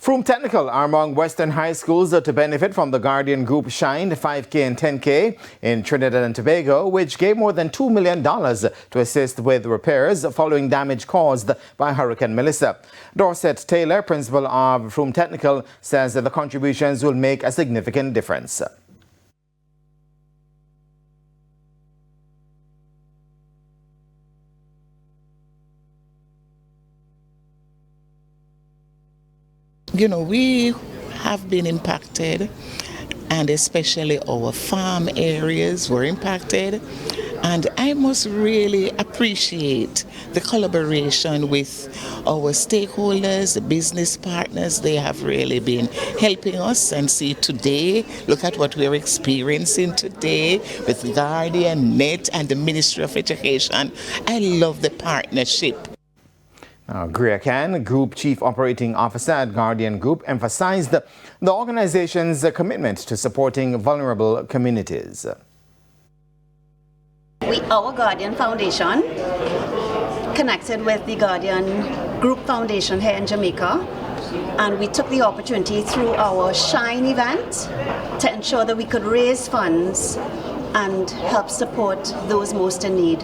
Frome Technical are among Western high schools to benefit from the Guardian Group Shine 5K and 10K in Trinidad and Tobago, which gave more than $2 million to assist with repairs following damage caused by Hurricane Melissa. Dorset Taylor, principal of Frome Technical, says that the contributions will make a significant difference. You know, we have been impacted, and especially our farm areas were impacted. And I must really appreciate the collaboration with our stakeholders, the business partners. They have really been helping us. And see today, look at what we're experiencing today with Guardian, NET, and the Ministry of Education. I love the partnership. Greer Can, Group Chief Operating Officer at Guardian Group, emphasized the organization's commitment to supporting vulnerable communities. Our Guardian Foundation connected with the Guardian Group Foundation here in Jamaica, and we took the opportunity through our Shine event to ensure that we could raise funds and help support those most in need.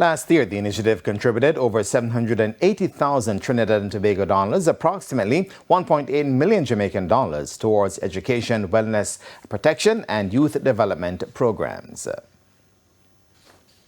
Last year, the initiative contributed over 780,000 Trinidad and Tobago dollars, approximately 1.8 million Jamaican dollars, towards education, wellness, protection, and youth development programs.